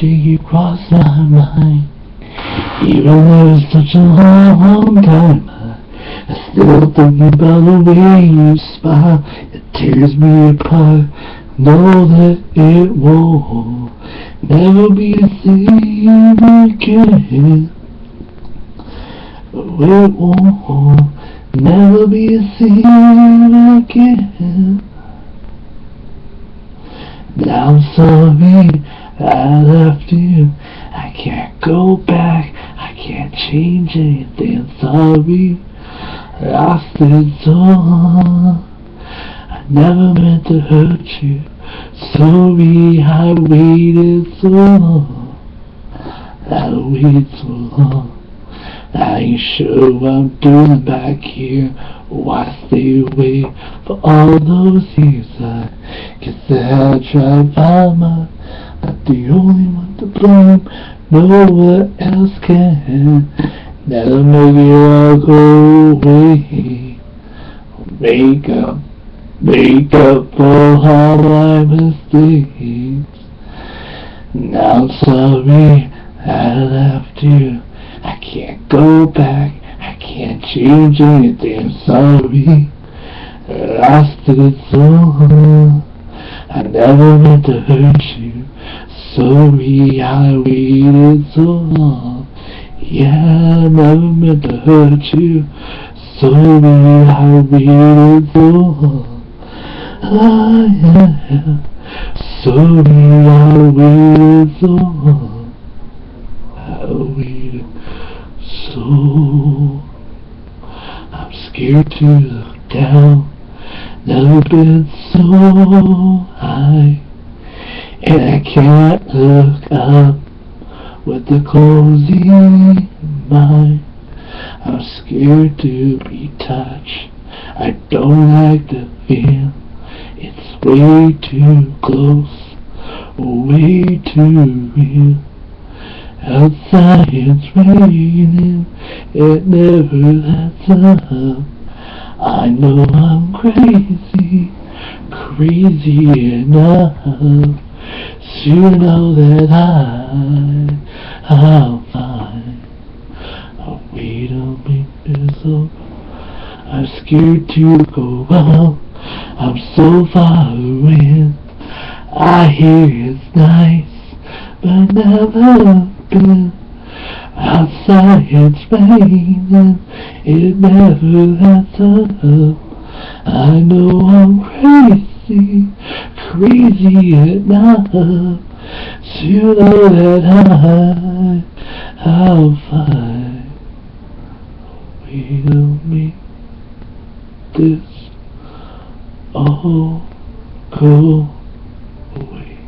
do you cross my mind? Even though it's such a long time, I still think about the way you smile. It tears me apart. Know that it won't never be the same again. It won't never be the same again. Now I'm sorry I left you. I can't go back. I can't change anything. Sorry I lost it all. I never meant to hurt you. Sorry I waited so long. I waited so long. I ain't sure what I'm doing back here. Why stay away for all those years? I guess I tried my not the only one to blame. No one else can. Never make it all go away. Make up for all my mistakes. Now I'm sorry I left you. I can't go back. I can't change anything. I'm sorry I lost it all. I never meant to hurt you. Sorry I waited so long. Yeah, I never meant to hurt you. Sorry I waited so long. Yeah. Sorry I waited so long. I waited so. I'm scared to look down. Never been so high. And I can't look up with the closing mind. I'm scared to be touched. I don't like the feel. It's way too close, way too real. Outside it's raining, it never lets up. I know I'm crazy, crazy enough. So you know that I'll find a way to make this over. I'm scared to go out. I'm so far away. I hear it's nice, but never good. Outside it's raining, it never lets up. I know I'm crazy, crazy enough. So you know that I'll find a way to make this all go away.